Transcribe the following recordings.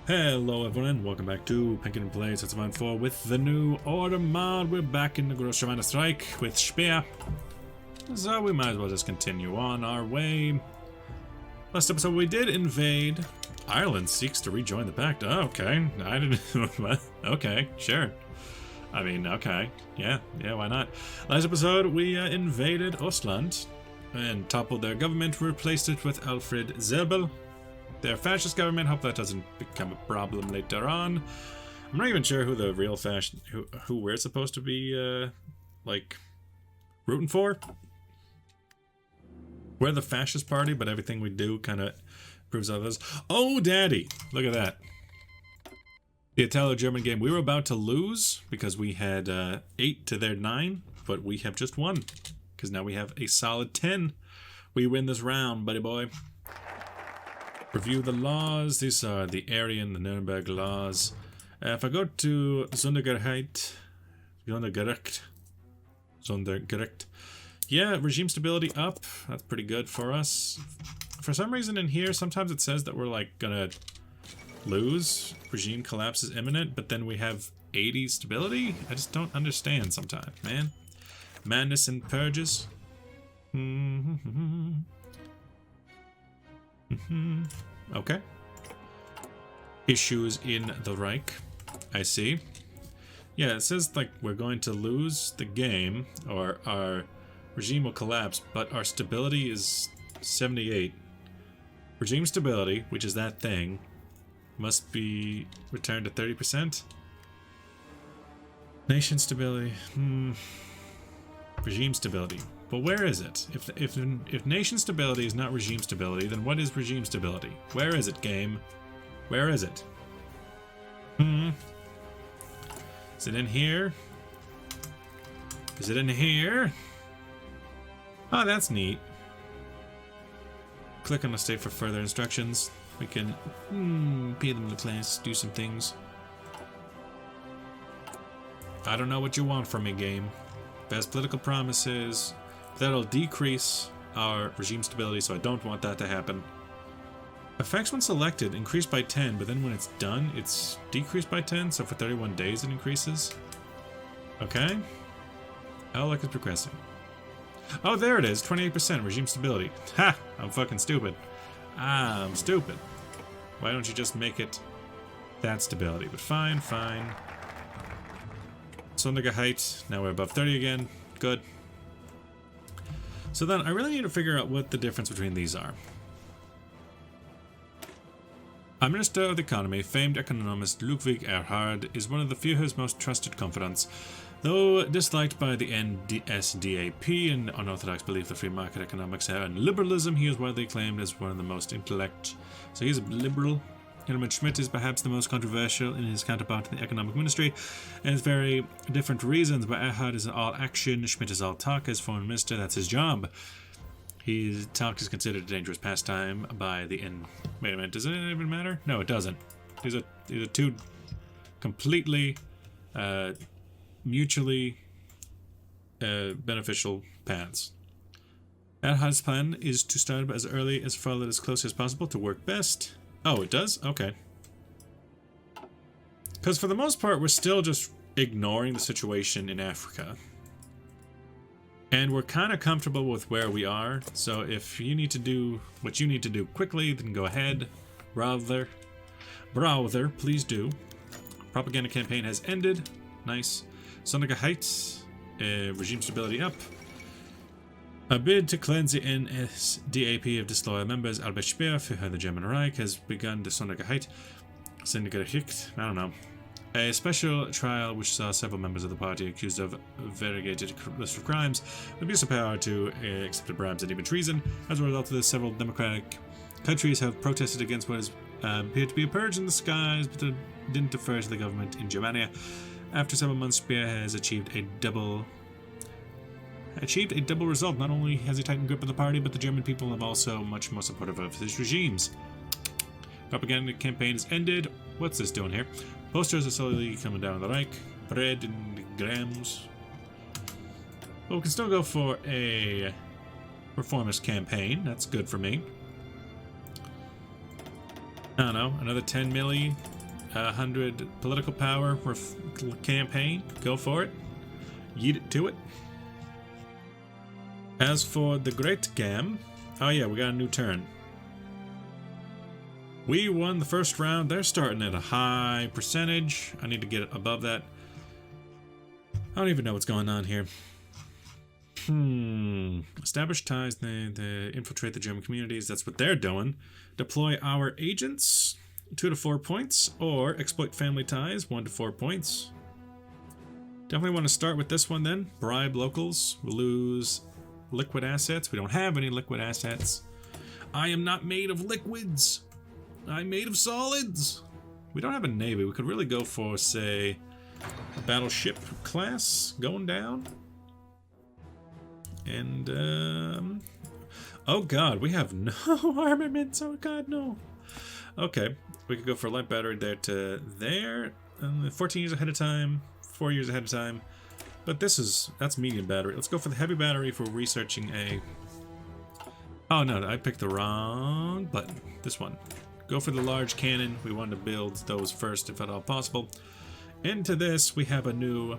Hello everyone, welcome back to Penkin Plays Wartime with the new order mod. We're back in the Große Reich with Speer. So we might as well just continue on our way. Last episode we did invade. Ireland seeks to rejoin the pact. Oh, okay. I didn't... okay, sure. I mean, okay. Yeah, why not? Last episode we invaded Ostland and toppled their government, replaced it with Alfred Zelbel. Their fascist government. Hope that doesn't become a problem later on. I'm not even sure who the real fascist, who we're supposed to be, like, rooting for. We're the fascist party, but everything we do kind of proves others. Oh, daddy! Look at that. The Italo-German game. We were about to lose because we had 8 to their 9, but we have just won because now we have a solid 10. We win this round, buddy boy. Review the laws. These are the Aryan, the Nuremberg laws. If I go to Sondergericht, yeah, regime stability up. That's pretty good for us. For some reason in here, sometimes it says that we're like gonna lose. Regime collapse is imminent, but then we have 80 stability. I just don't understand sometimes, man. Madness and purges. Okay. Issues in the Reich. I see. Yeah, it says like we're going to lose the game or our regime will collapse, but our stability is 78. Regime stability, which is that thing, must be returned to 30%. Nation stability. Regime stability. But where is it? If nation stability is not regime stability, then what is regime stability? Where is it, game? Where is it? Is it in here? Is it in here? Oh, that's neat. Click on the state for further instructions. We can pay them to class, do some things. I don't know what you want from me, game. Best political promises. That'll decrease our regime stability, so I don't want that to happen. Effects when selected increase by 10, but then when it's done, it's decreased by 10, so for 31 days it increases. Okay. Outlook is progressing. Oh, there it is, 28% regime stability. Ha! I'm fucking stupid. I'm stupid. Why don't you just make it that stability? But fine. Sondergericht. Now we're above 30 again. Good. So then I really need to figure out what the difference between these are. Our Minister of the Economy, famed economist Ludwig Erhard, is one of the few whose most trusted confidants. Though disliked by the NSDAP and unorthodox belief that free market economics and liberalism, he is widely acclaimed as one of the most intellect. So he's a liberal. Helmut Schmidt is perhaps the most controversial in his counterpart in the economic ministry, and it's very different reasons, but Erhard is all action, Schmidt is all talk. As foreign minister, that's his job. His talk is considered a dangerous pastime by the Wait a minute, does it even matter? No, it doesn't. These are two completely mutually beneficial paths. Erhard's plan is to start as early as follow it as close as possible to work best. Oh, it does? Okay. Because for the most part, we're still just ignoring the situation in Africa. And we're kind of comfortable with where we are. So if you need to do what you need to do quickly, then go ahead. Brother, please do. Propaganda campaign has ended. Nice. Sondergericht. Regime stability up. A bid to cleanse the NSDAP of disloyal members, Albert Speer, for the German Reich, has begun the Sondergericht. I don't know. A special trial which saw several members of the party accused of variegated list of crimes, abuse of power to accepted bribes, and even treason. As a result of this, several democratic countries have protested against what is appeared to be a purge in the skies, but didn't defer to the government in Germany. After several months, Speer has achieved a double result. Not only has he tightened grip of the party, but the German people have also much more supportive of his regimes. Propaganda campaign has ended. What's this doing here? Posters are slowly coming down the Reich. Bread and grams. But we can still go for a reformist campaign. That's good for me. I don't know, another 10 milli. 100 political power campaign. Go for it. Yeet it to it. As for the Great Gam, oh yeah, we got a new turn. We won the first round. They're starting at a high percentage. I need to get above that. I don't even know what's going on here. Establish ties. They infiltrate the German communities. That's what they're doing. Deploy our agents. 2 to 4 points. Or exploit family ties. 1 to 4 points. Definitely want to start with this one then. Bribe locals. We'll lose liquid assets. We don't have any liquid assets. I am not made of liquids. I'm made of solids. We don't have a navy. We could really go for, say, a battleship class going down. And, oh god, we have no armaments. Oh god, no. Okay, we could go for light battery there to there. 14 years ahead of time, 4 years ahead of time. But that's medium battery. Let's go for the heavy battery for researching a... Oh no, I picked the wrong button. This one. Go for the large cannon. We wanted to build those first if at all possible. Into this, we have a new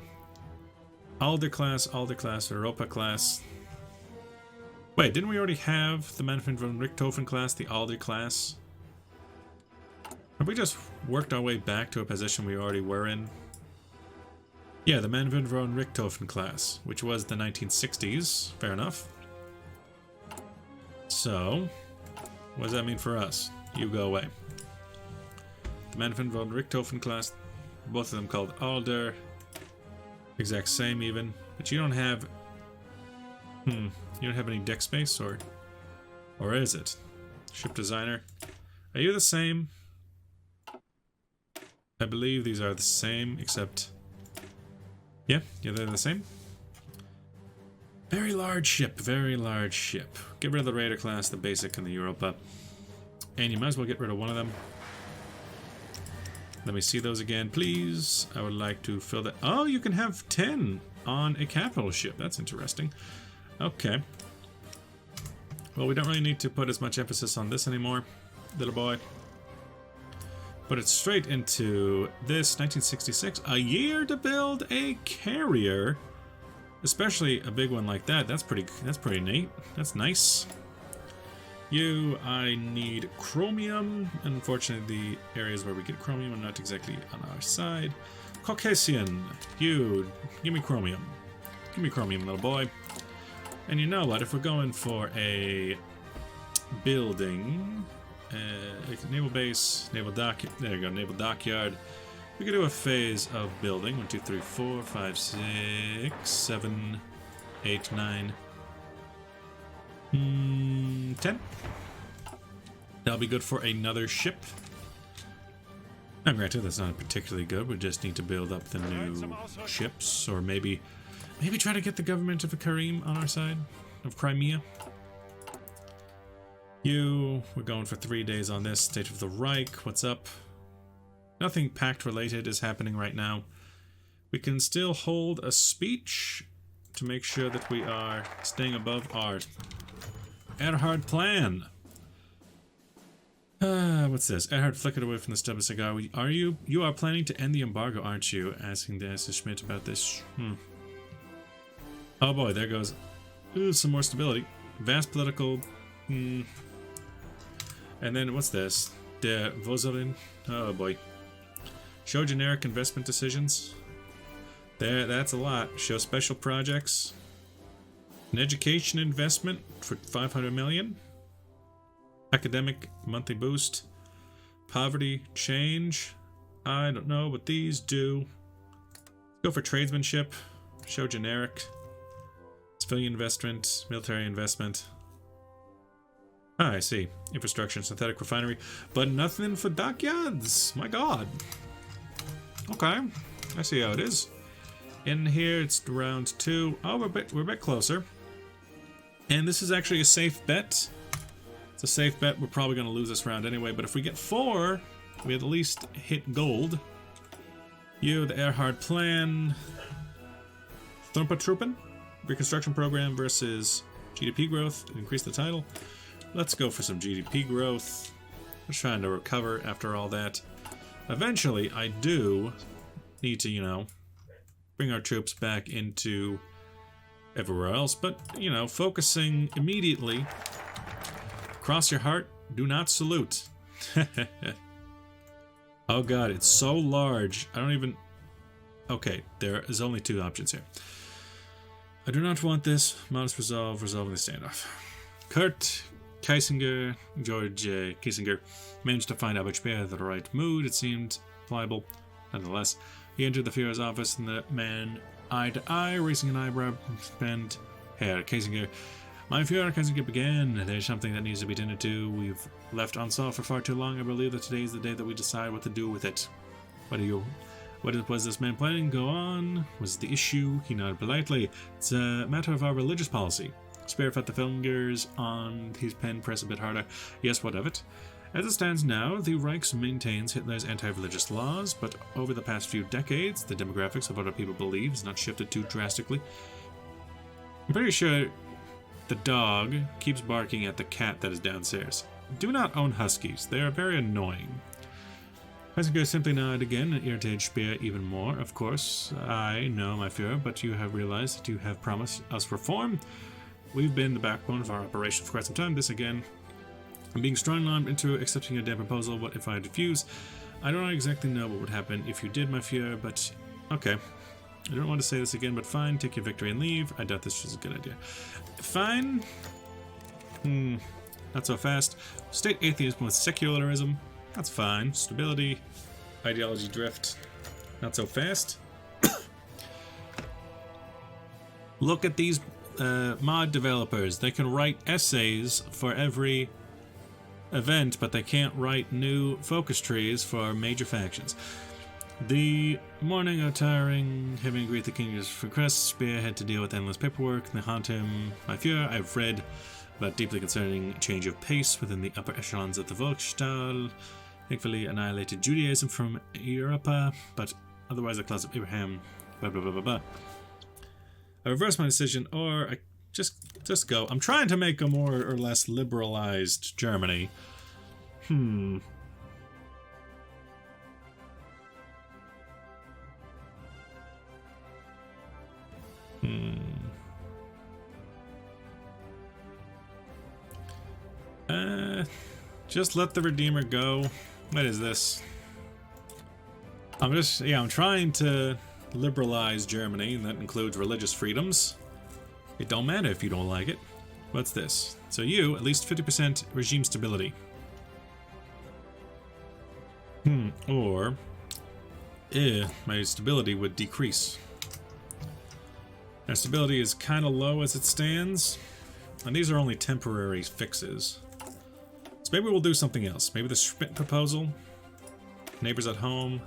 Alder class, Europa class. Wait, didn't we already have the Manfred von Richthofen class, the Alder class? Have we just worked our way back to a position we already were in? Yeah, the Manfred von Richthofen class, which was the 1960s. Fair enough. So, what does that mean for us? You go away. The Manfred von Richthofen class, both of them called Alder. Exact same even. But you don't have... you don't have any deck space, or is it? Ship designer. Are you the same? I believe these are the same, except... Yeah, they're the same. Very large ship, very large ship. Get rid of the Raider class, the Basic, and the Europa. And you might as well get rid of one of them. Let me see those again, please. I would like to fill that. Oh, you can have 10 on a capital ship. That's interesting. Okay. Well, we don't really need to put as much emphasis on this anymore, little boy. Put it straight into this, 1966. A year to build a carrier. Especially a big one like that. That's pretty neat. That's nice. I need chromium. Unfortunately, the areas where we get chromium are not exactly on our side. Caucasian, you, give me chromium. Give me chromium, little boy. And you know what? If we're going for a building, naval base, naval dock, there you go, naval dockyard. We could do a phase of building. 1, 2, 3, 4, 5, 6, 7, 8, 9. 10. That'll be good for another ship. Now, granted, that's not particularly good. We just need to build up the new ships, or maybe try to get the government of Karim on our side, of Crimea. We're going for 3 days on this. State of the Reich, what's up? Nothing pact related is happening right now. We can still hold a speech to make sure that we are staying above our Erhard plan. What's this? Erhard flickered away from the stub of cigar. You are planning to end the embargo, aren't you? Asking Dennis Schmidt about this. Oh boy, there goes. Ooh, some more stability. Vast political. And then what's this? Der Voselin. Oh boy. Show generic investment decisions. That's a lot. Show special projects. An education investment for 500 million. Academic monthly boost. Poverty change. I don't know what these do. Go for tradesmanship. Show generic. Civilian investment. Military investment. Ah, I see. Infrastructure and synthetic refinery. But nothing for dockyards. My god. Okay. I see how it is. In here, it's round 2. Oh, we're a bit closer. And this is actually a safe bet. It's a safe bet. We're probably going to lose this round anyway. But if we get 4, we at least hit gold. The Erhard plan. Truppen. Reconstruction program versus GDP growth. Increase the title. Let's go for some GDP growth. We're trying to recover after all that. eventually I do need to, you know, bring our troops back into everywhere else, but, you know, focusing immediately. Cross your heart, do not salute. Oh god, it's so large. I don't even... Okay, there is only two options here. I do not want this. Modest resolve, resolving the standoff. Kurt Kiesinger, George Kiesinger, managed to find Albert Speer in the right mood. It seemed pliable. Nonetheless, he entered the Führer's office and the man eye to eye, raising an eyebrow, spent Herr Kiesinger. My Führer, Kiesinger began. There's something that needs to be tended to. We've left unsolved for far too long. I believe that today is the day that we decide what to do with it. What was this man planning? Go on. Was the issue? He nodded politely. It's a matter of our religious policy. Speer felt the fingers on his pen press a bit harder. Yes, what of it? As it stands now, the Reich maintains Hitler's anti-religious laws, but over the past few decades, the demographics of what our people believe has not shifted too drastically. I'm pretty sure the dog keeps barking at the cat that is downstairs. Do not own huskies. They are very annoying. Kiesinger simply nodded again and irritated Speer even more. Of course, I know, my Führer, but you have realized that you have promised us reform. We've been the backbone of our operation for quite some time. This again. I'm being strong-armed into accepting your damn proposal. What if I refuse? I don't exactly know what would happen if you did, my Führer, but okay. I don't want to say this again, but fine. Take your victory and leave. I doubt this is a good idea. Fine. Not so fast. State atheism with secularism. That's fine. Stability. Ideology drift. Not so fast. Look at these mod developers. They can write essays for every event, but they can't write new focus trees for major factions. The morning of tiring, having agreed the king's request, Speer had to deal with endless paperwork. They haunt him. My Führer, I've read about deeply concerning change of pace within the upper echelons of the Volksstahl. Thankfully annihilated Judaism from Europa, but otherwise the class of Abraham, blah blah blah blah blah. I reverse my decision, or I just go. I'm trying to make a more or less liberalized Germany. Just let the Redeemer go. What is this? I'm trying to liberalize Germany, and that includes religious freedoms. It don't matter if you don't like it. What's this? So you, at least 50% regime stability. Or, my stability would decrease. Our stability is kind of low as it stands, and these are only temporary fixes. So maybe we'll do something else. Maybe the Schmidt proposal. Neighbors at home.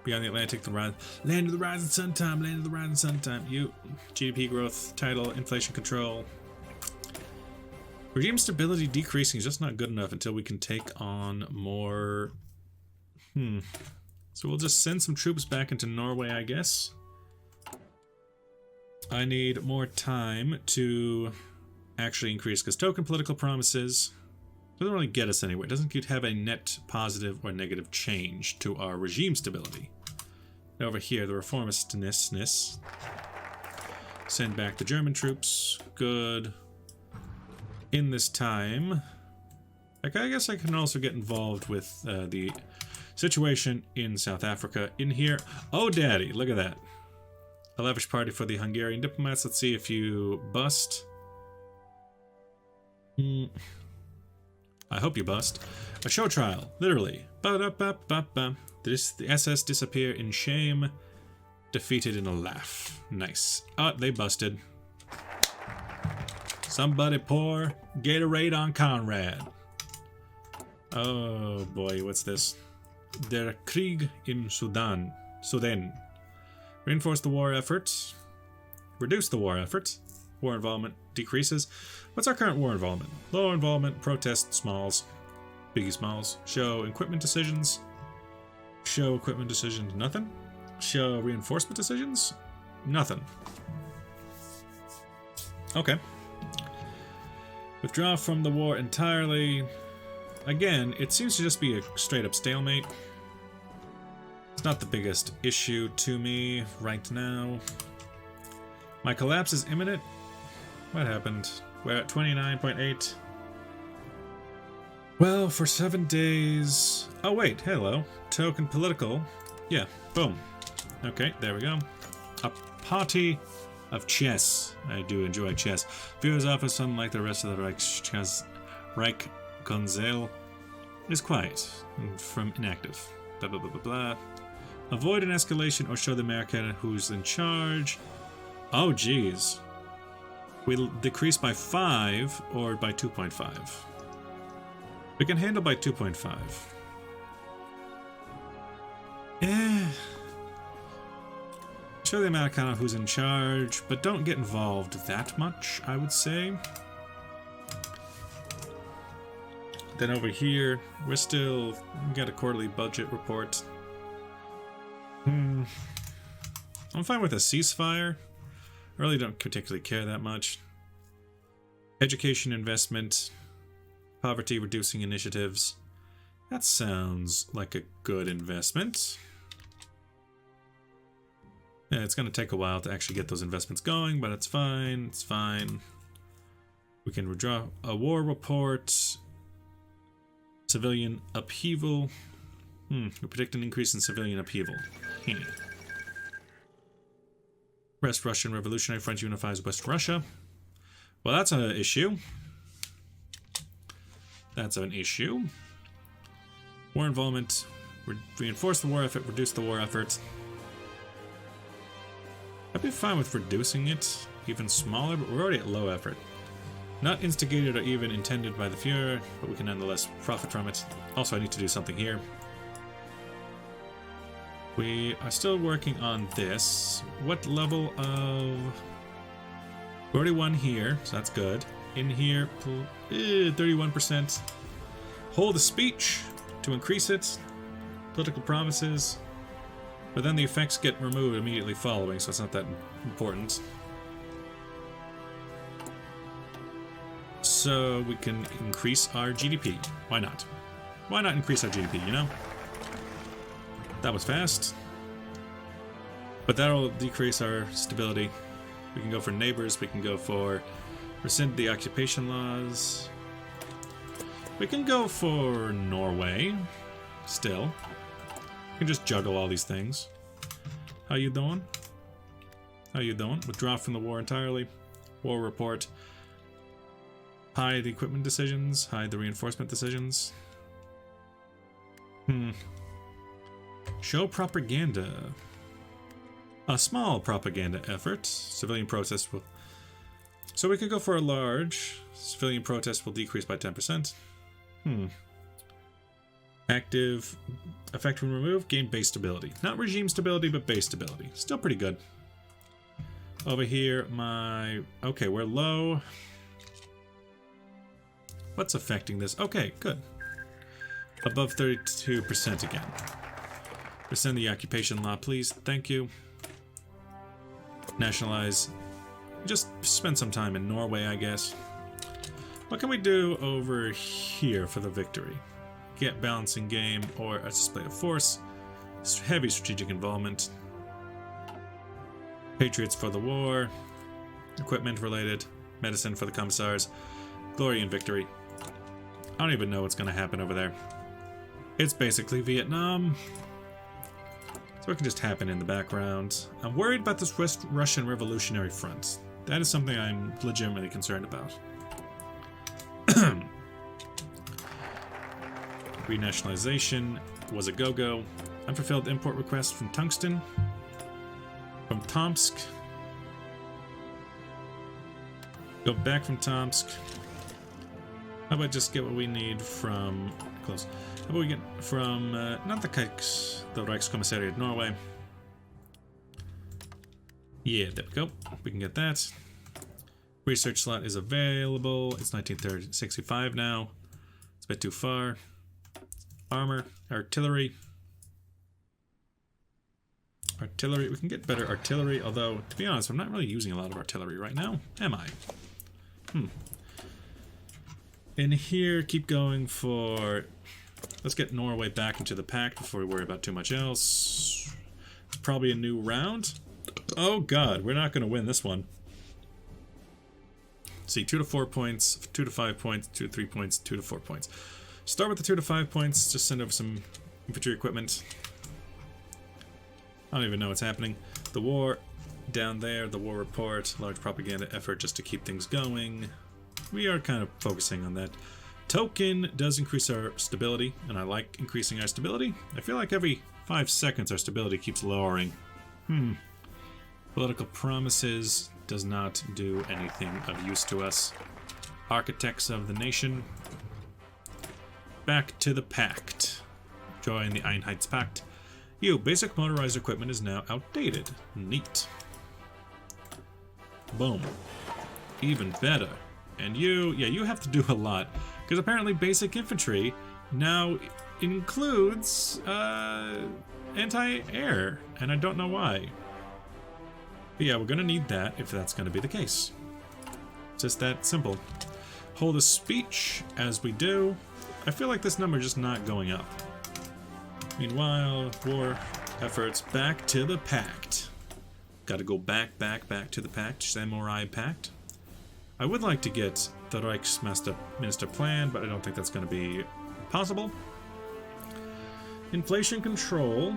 Beyond the Atlantic, the land of the rising sun time, land of the rising sun time. You, GDP growth, title, inflation control. Regime stability decreasing is just not good enough until we can take on more. So we'll just send some troops back into Norway, I guess. I need more time to actually increase, because token political promises doesn't really get us anywhere. It doesn't have a net positive or negative change to our regime stability. Now over here, the reformistness. Send back the German troops. Good. In this time, I guess I can also get involved with the situation in South Africa in here. Oh, daddy, look at that. A lavish party for the Hungarian diplomats. Let's see if you bust. I hope you bust. A show trial, literally. Ba-da-ba-ba-ba. The SS disappear in shame, defeated in a laugh. Nice. Oh, they busted. Somebody pour Gatorade on Conrad. Oh boy, what's this? Der Krieg im Sudan. Reinforce the war effort. Reduce the war effort. War involvement decreases. What's our current war involvement? Low involvement, protest, smalls. Biggie smalls. Show equipment decisions. Show equipment decisions, nothing. Show reinforcement decisions, nothing. Okay. Withdraw from the war entirely. Again, it seems to just be a straight up stalemate. It's not the biggest issue to me right now. My collapse is imminent. What happened? We're at 29.8. Well, for 7 days... Oh, wait. Hello. Token political. Yeah. Boom. Okay, there we go. A party of chess. I do enjoy chess. Viewer's office, unlike the rest of the Reich Konzel, is quiet and from inactive. Blah, blah, blah, blah, blah. Avoid an escalation or show the American who's in charge. Oh, geez. We'll decrease by 5 or by 2.5. We can handle by 2.5. Show the Americana who's in charge, but don't get involved that much, I would say. Then over here, we got a quarterly budget report. I'm fine with a ceasefire. I really don't particularly care that much. Education investment. Poverty reducing initiatives. That sounds like a good investment. Yeah, it's going to take a while to actually get those investments going, but it's fine. It's fine. We can withdraw a war report. Civilian upheaval. We predict an increase in civilian upheaval. West Russian Revolutionary Front unifies West Russia. Well, that's an issue. That's an issue. War involvement. Reinforce the war effort. Reduce the war effort. I'd be fine with reducing it even smaller, but we're already at low effort. Not instigated or even intended by the Fuhrer, but we can nonetheless profit from it. Also, I need to do something here. We are still working on this. What level of... We already won here, so that's good. In here, 31%. Hold a speech to increase it. Political promises. But then the effects get removed immediately following, so it's not that important. So we can increase our GDP. Why not? Why not increase our GDP, you know? That was fast. But that'll decrease our stability. We can go for neighbors. We can go for rescind the occupation laws. We can go for Norway. Still. We can just juggle all these things. How you doing? How you doing? Withdraw from the war entirely. War report. Hide the equipment decisions. Hide the reinforcement decisions. Show propaganda. A small propaganda effort. Civilian protest will... So we could go for a large. Civilian protest will decrease by 10%. Active effect when removed. Gain base stability. Not regime stability, but base stability. Still pretty good. Over here, okay, we're low. What's affecting this? Okay, good. Above 32% again. Rescind the occupation law, please. Thank you. Nationalize. Just spend some time in Norway, I guess. What can we do over here for the victory? Get balancing game or a display of force. Heavy strategic involvement. Patriots for the war. Equipment related. Medicine for the commissars. Glory and victory. I don't even know what's going to happen over there. It's basically Vietnam. So it can just happen in the background. I'm worried about this West Russian Revolutionary Front. That is something I'm legitimately concerned about. Renationalization was a go-go. Unfulfilled import request from Tungsten. From Tomsk. Go back from Tomsk. How about just get what we need from... Close. How about we get from... not the Reichskommissariat Norway. Yeah, there we go. We can get that. Research slot is available. It's 1965 now. It's a bit too far. Armor. Artillery. Artillery. We can get better artillery, although, to be honest, I'm not really using a lot of artillery right now. Am I? In here, keep going for Let's get Norway back into the pact before we worry about too much else. Probably a new round. Oh god, we're not going to win this one. Let's see, 2 to 4 points, 2 to 5 points, 2 to 3 points, 2 to 4 points. Start with the 2 to 5 points. Just send over some infantry equipment. I don't even know what's happening. The war down there, the war report, large propaganda effort just to keep things going. We are kind of focusing on that. Token does increase our stability, and I like increasing our stability. I feel like every 5 seconds our stability keeps lowering. Political promises does not do anything of use to us. Architects of the nation. Back to the pact. Join the Einheitspact. You, basic motorized equipment is now outdated. Neat. Boom. Even better. And you, yeah, you have to do a lot. Because apparently basic infantry now includes anti-air. And I don't know why. But yeah, we're going to need that if that's going to be the case. It's just that simple. Hold a speech as we do. I feel like this number is just not going up. Meanwhile, war efforts back to the pact. Gotta go back to the pact. Samurai pact. I would like to get the Reichsminister plan, but I don't think that's going to be possible. Inflation control.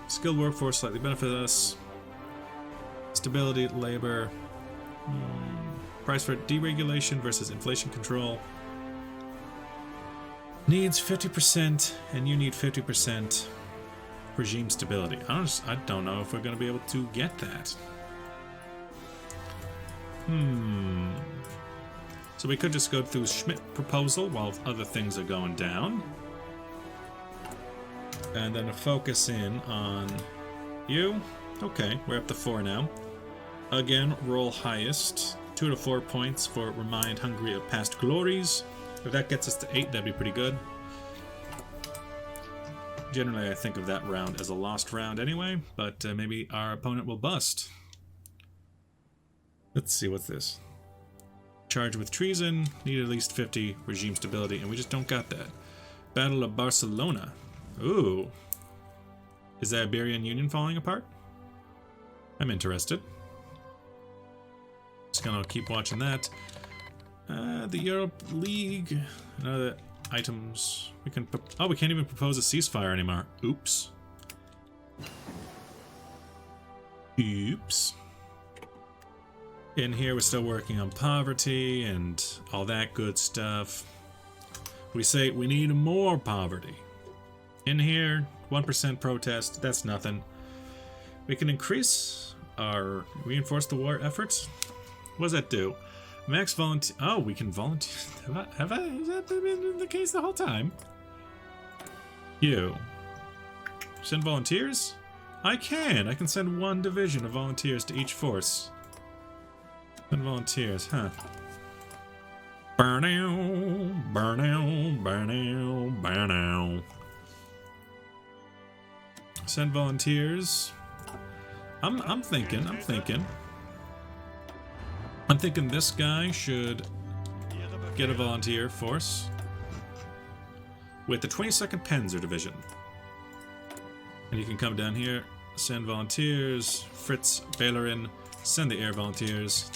Skilled workforce slightly benefit us. Stability, labor. Price for deregulation versus inflation control. Needs 50%, and you need 50% regime stability. I don't know if we're going to be able to get that. So we could just go through Schmidt proposal while other things are going down. And then focus in on you. Okay, we're up to 4 now. Again, roll highest. 2 to 4 points for remind Hungary of past glories. If that gets us to 8, that'd be pretty good. Generally, I think of that round as a lost round anyway, but maybe our opponent will bust. Let's see, what's this? Charged with treason, need at least 50 regime stability, and we just don't got that. Battle of Barcelona. Ooh. Is the Iberian Union falling apart? I'm interested. Just gonna keep watching that. The Europe League. Another items. We can. Oh, we can't even propose a ceasefire anymore. Oops. Oops. In here, we're still working on poverty and all that good stuff. We say we need more poverty. In here, 1% protest. That's nothing. We can increase our reinforce the war efforts. What does that do? Max volunteer. Oh, we can volunteer. Has that been the case the whole time? You. Send volunteers? I can send 1 division of volunteers to each force. Send volunteers, huh? Burnow, burnow, burnow, burnow. Send volunteers. I'm thinking this guy should get a volunteer force with the 22nd Panzer Division. And you can come down here, send volunteers, Fritz Behlerin, send the air volunteers.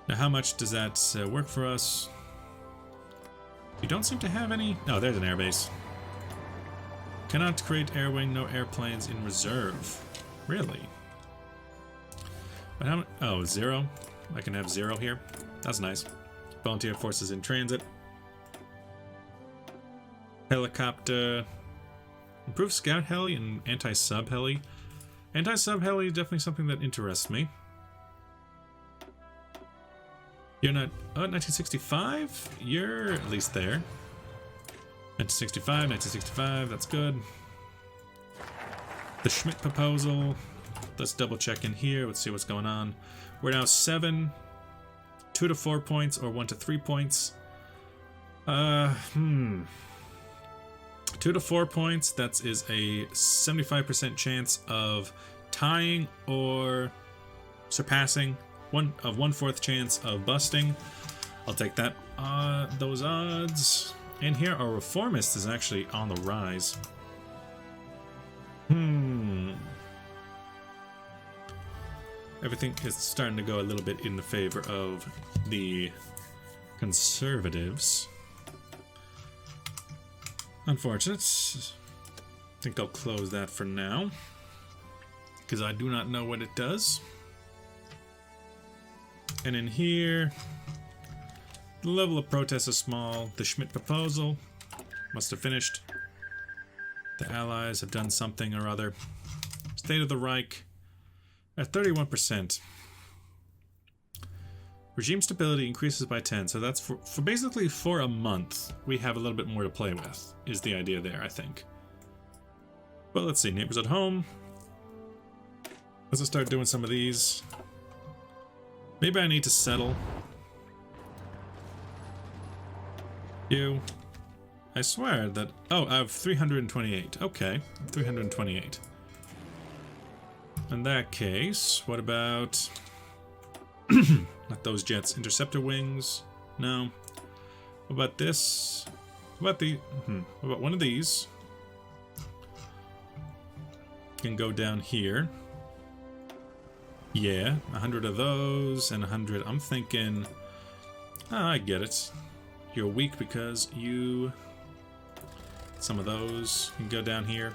Now how much does that work for us? You don't seem to have any... Oh, there's an airbase. Cannot create air wing, no airplanes in reserve. Really? But how much? Oh, 0. I can have 0 here. That's nice. Volunteer forces in transit. Helicopter. Improve scout heli and anti-sub heli. Anti-sub heli is definitely something that interests me. You're not... Oh, 1965? You're at least there. 1965, that's good. The Schmidt proposal. Let's double check in here. Let's see what's going on. We're now 7. 2 to 4 points or 1 to 3 points. 2 to 4 points. That is a 75% chance of tying or surpassing. 1/4 chance of busting. I'll take that. Those odds. And here our reformist is actually on the rise. Everything is starting to go a little bit in the favor of the conservatives. Unfortunate. I think I'll close that for now, because I do not know what it does. And in here, the level of protest is small. The Schmidt proposal must have finished. The Allies have done something or other. State of the Reich at 31%. Regime stability increases by 10, so that's for basically for a month. We have a little bit more to play with, is the idea there, I think. But let's see, neighbors at home. Let's just start doing some of these. Maybe I need to settle. You. I swear that... Oh, I have 328. Okay, 328. In that case, what about... Not those jets. Interceptor wings? No. What about this? What about the... What about one of these? Can go down here. Yeah, 100 of those and 100. I'm thinking... Oh, I get it. You're weak because you... Some of those can go down here.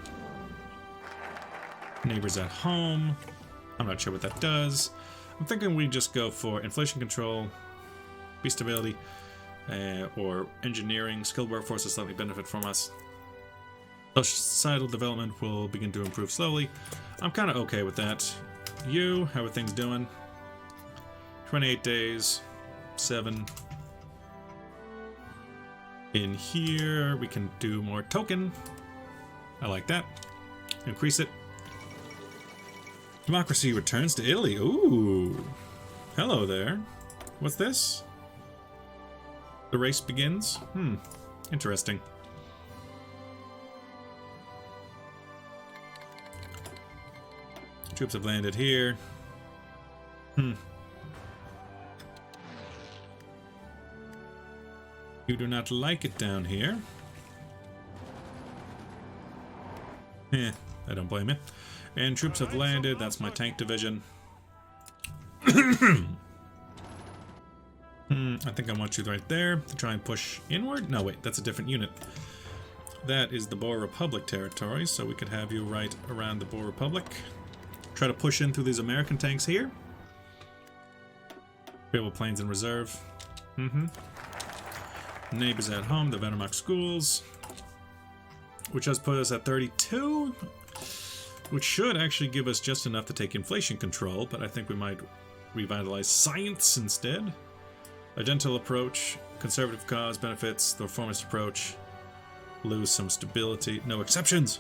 Neighbors at home. I'm not sure what that does. I'm thinking we just go for inflation control, peace stability, or engineering. Skilled workforce will slightly benefit from us. Societal development will begin to improve slowly. I'm kind of okay with that. You, how are things doing? 28 days, 7. In here, we can do more token. I like that. Increase it. Democracy returns to Italy. Ooh. Hello there. What's this? The race begins? Interesting. Troops have landed here. You do not like it down here. I don't blame you. And troops have landed. That's my tank division. I think I want you right there to try and push inward. No, wait, that's a different unit. That is the Boer Republic territory, so we could have you right around the Boer Republic. Try to push in through these American tanks here. Naval planes in reserve. Neighbors at home, the Wehrmacht schools, which has put us at 32, which should actually give us just enough to take inflation control, but I think we might revitalize science instead. A gentle approach, conservative cause benefits, the reformist approach, lose some stability, no exceptions.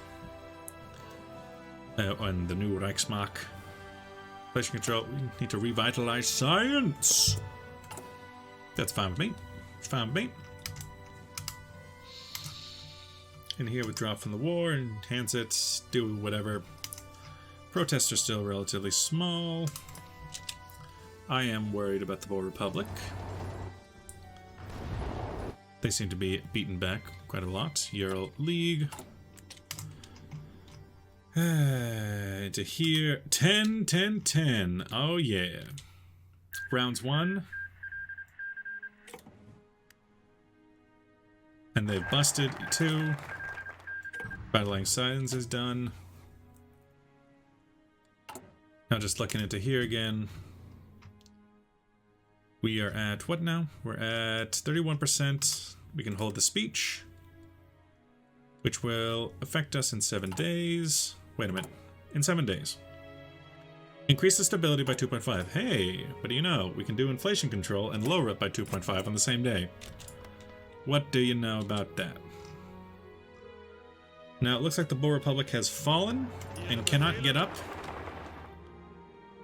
And the new Reichsmark. Inflation control, we need to revitalize science. That's fine with me. It's fine with me. In here, withdraw from the war, enhance it, do whatever. Protests are still relatively small. I am worried about the Boer Republic. They seem to be beaten back quite a lot. Ural League. To here. 10, 10, 10. Oh, yeah. Rounds 1. And they've busted 2. Battling Science is done. Now just looking into here again. We are at what now? We're at 31%. We can hold the speech, which will affect us in 7 days. Wait a minute. In 7 days. Increase the stability by 2.5. Hey, what do you know? We can do inflation control and lower it by 2.5 on the same day. What do you know about that? Now, it looks like the Boer Republic has fallen and cannot get up.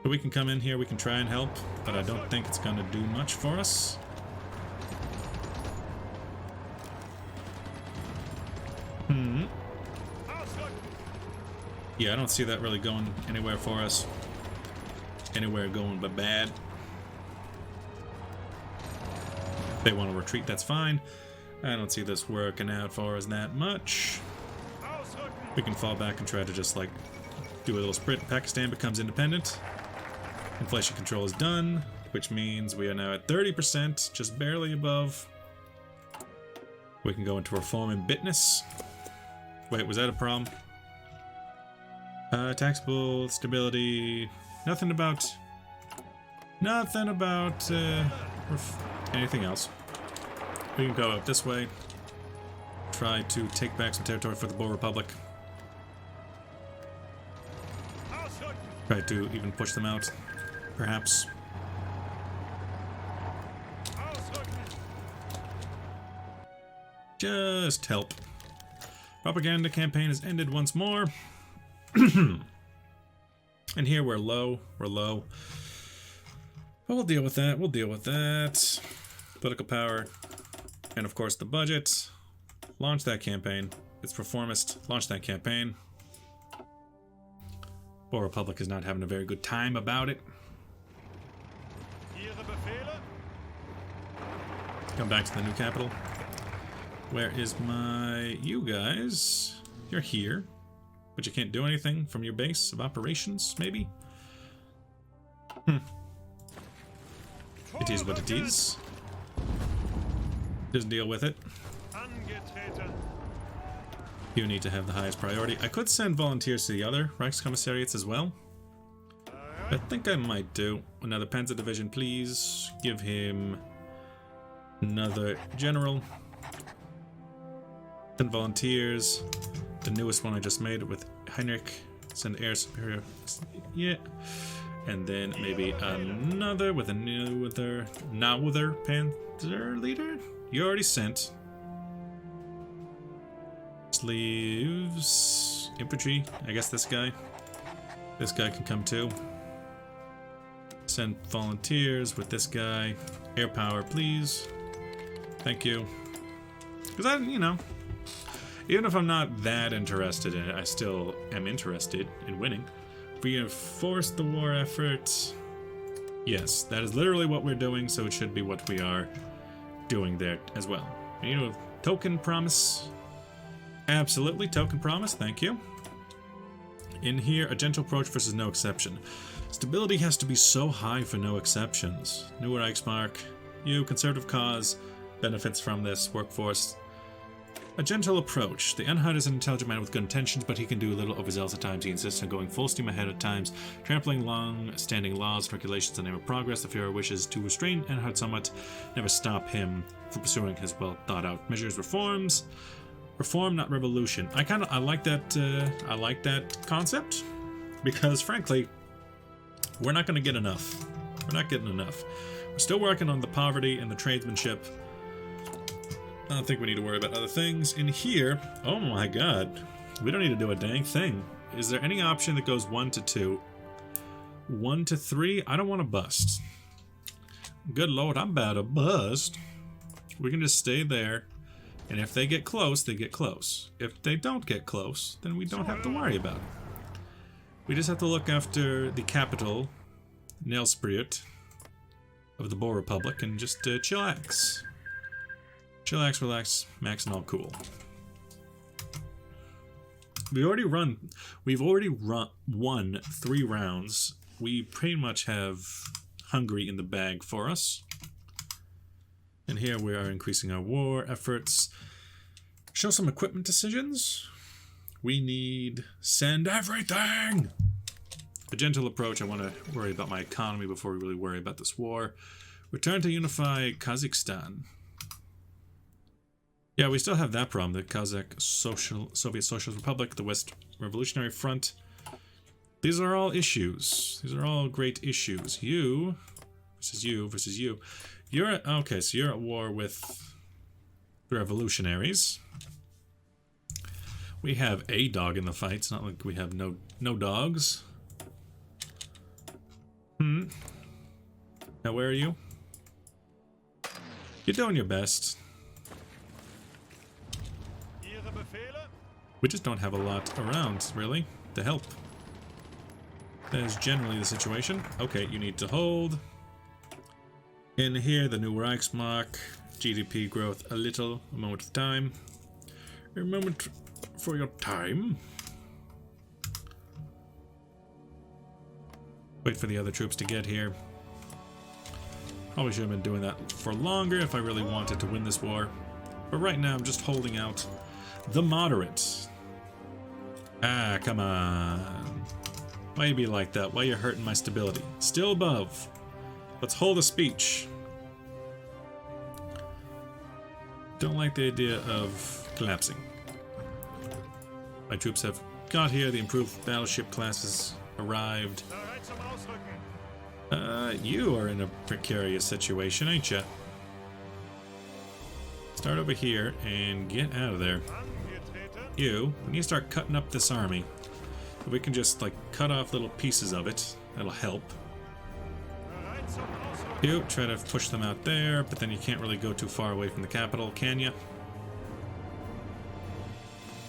So we can come in here, we can try and help, but I don't think it's going to do much for us. Yeah, I don't see that really going anywhere for us. Anywhere going but bad. If they want to retreat, that's fine. I don't see this working out for us that much. We can fall back and try to just like do a little sprint. Pakistan becomes independent. Inflation control is done, which means we are now at 30%, just barely above. We can go into reform and bitness. Wait, was that a problem? Taxable stability. Nothing about anything else. We can go up this way. Try to take back some territory for the Boer Republic. Try to even push them out, perhaps. Just help. Propaganda campaign has ended once more. And here we're low. We're low. But we'll deal with that. We'll deal with that. Political power. And of course the budget. Launch that campaign. It's reformist. Launch that campaign. Boer Republic is not having a very good time about it. Come back to the new capital. Where is my... You guys? You're here. But you can't do anything from your base of operations, maybe? It is what it is. Just deal with it. You need to have the highest priority. I could send volunteers to the other Reichskommissariats as well. I think I might do. Another Panzer Division, please. Give him another general. 10 volunteers. The newest one I just made with Heinrich. Send air superior. Yeah. And then maybe another with a newer Panzer leader. You already sent. Sleeves. Infantry. I guess this guy. This guy can come too. Send volunteers with this guy. Air power, please. Thank you. Because I, you know, even if I'm not that interested in it, I still am interested in winning. Reinforce the war effort. Yes, that is literally what we're doing, so it should be what we are doing there as well. You know, token promise. Absolutely, token promise, thank you. In here, a gentle approach versus no exception. Stability has to be so high for no exceptions. New Reichsmark, you, conservative cause, benefits from this workforce. A gentle approach. The Unhut is an intelligent man with good intentions, but he can do a little overzealous at times. He insists on going full steam ahead at times, trampling long-standing laws and regulations in the name of progress. The Führer wishes to restrain Unhut somewhat, never stop him from pursuing his well-thought-out measures. Reforms. Reform, not revolution. I like that concept, because frankly, we're not going to get enough. We're not getting enough. We're still working on the poverty and the tradesmanship. I don't think we need to worry about other things. In here, oh my god, we don't need to do a dang thing. Is there any option that goes 1 to 2? 1 to 3? I don't want to bust. Good lord, I'm about to bust. We can just stay there. And if they get close, they get close. If they don't get close, then we don't have to worry about it. We just have to look after the capital, Speer, of the Boer Republic, and just chillax. Chillax, relax, max, and all cool. We've already won 3 rounds. We pretty much have Hungary in the bag for us. And here we are increasing our war efforts. Show some equipment decisions. We need send everything. A gentle approach. I want to worry about my economy before we really worry about this war. Return to unify Kazakhstan. Yeah, we still have that problem. The Kazakh Soviet Socialist Republic, the West Revolutionary Front. These are all issues. These are all great issues. You versus you versus you. You're at, okay, so you're at war with the revolutionaries. We have a dog in the fight. It's not like we have no dogs. Now where are you? You're doing your best. We just don't have a lot around, really, to help. That is generally the situation. Okay, you need to hold. In here, the new Reichsmark. GDP growth a little. A moment of time. A moment for your time. Wait for the other troops to get here. Probably should have been doing that for longer if I really wanted to win this war. But right now I'm just holding out the moderate. Ah, come on. Why you be like that? Why you hurting my stability? Still above. Let's hold a speech. Don't like the idea of collapsing. My troops have got here. The improved battleship classes arrived. You are in a precarious situation, ain't ya? Start over here and get out of there. You, we need to start cutting up this army. If we can just, like, cut off little pieces of it, that'll help. You, try to push them out there, but then you can't really go too far away from the capital, can ya?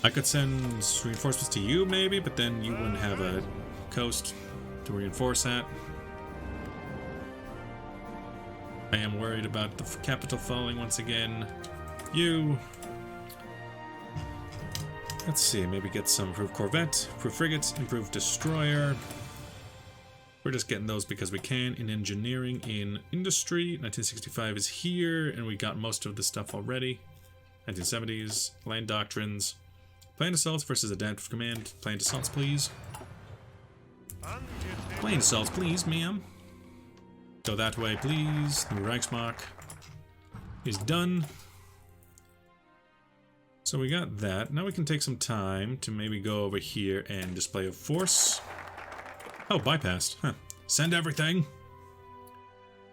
I could send reinforcements to you, maybe, but then you wouldn't have a coast to reinforce at. I am worried about the capital falling once again. You. Let's see, maybe get some improved corvette, improved frigates, improved destroyer. We're just getting those because we can. In engineering, in industry, 1965 is here, and we got most of the stuff already. 1970s, land doctrines. Planned assaults versus adaptive command. Planned assaults, please. Planned assaults, please, ma'am. Go that way, please. The Reichsmark is done. So we got that. Now we can take some time to maybe go over here and display a force. Oh, bypassed. Huh. Send everything.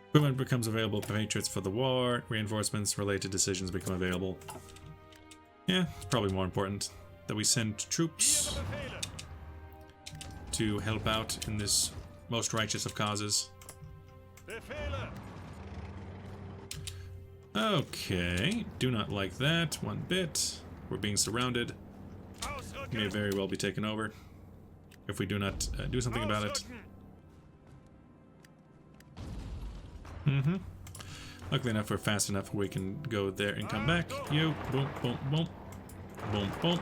Equipment becomes available. Patriots for the war. Reinforcements, related decisions become available. Yeah, it's probably more important that we send troops to help out in this most righteous of causes. Okay, do not like that one bit. We're being surrounded. May very well be taken over if we do not do something about it. Luckily enough, we're fast enough we can go there and come back. You, boom, boom, boom, boom, boom.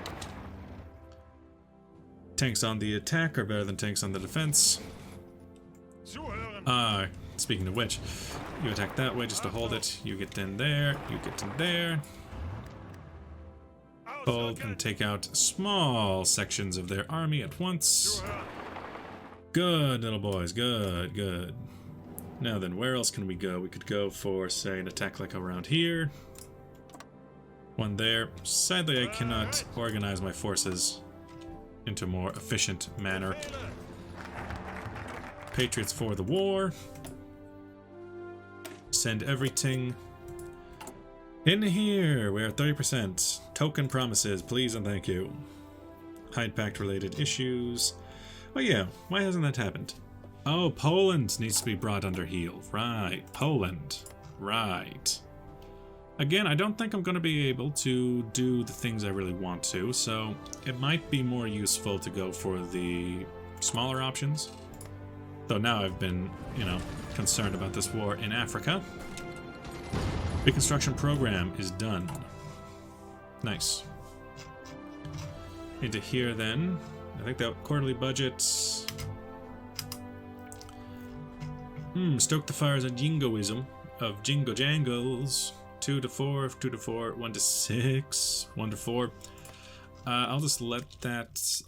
Tanks on the attack are better than tanks on the defense. Speaking of which, you attack that way just to hold it. You get in there, you get in there. Hold and take out small sections of their army at once. Good, little boys, good, good. Now then, where else can we go? We could go for, say, an attack like around here. One there. Sadly, I cannot organize my forces into a more efficient manner. Patriots for the war. Send everything in here. We're at 30%. Token promises, please and thank you. Hyde Pact related issues. Oh yeah, why hasn't that happened? Oh, Poland needs to be brought under heel. Right, Poland. Right. Again, I don't think I'm going to be able to do the things I really want to, so it might be more useful to go for the smaller options. Though now I've been, concerned about this war in Africa. Reconstruction program is done. Nice. Into here then. I think that quarterly budget. Stoke the fires of jingoism, of jingo jangles. 2 to 4, 2 to 4, 1 to 6, 1 to 4. I'll just let that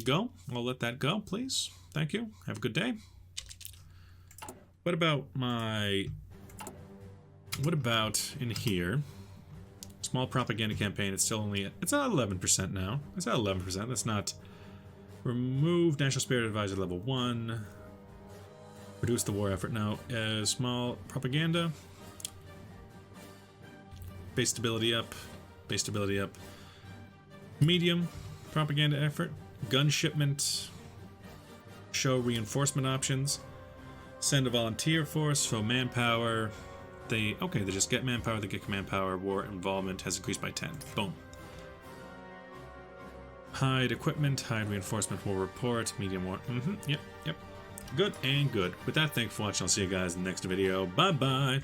go. I'll let that go, please. Thank you. Have a good day. What about in here? Small propaganda campaign. It's still only it's at 11% now. It's at 11%. That's not. Remove National Spirit Advisor level 1. Reduce the war effort now. Small propaganda. Base stability up. Base stability up. Medium propaganda effort. Gun shipment. Show reinforcement options. Send a volunteer force. So manpower. They just get manpower. They get manpower. War involvement has increased by 10. Boom. Hide equipment. Hide reinforcement. War report. Medium war. Yep. Good and good. With that, thanks for watching. I'll see you guys in the next video. Bye bye.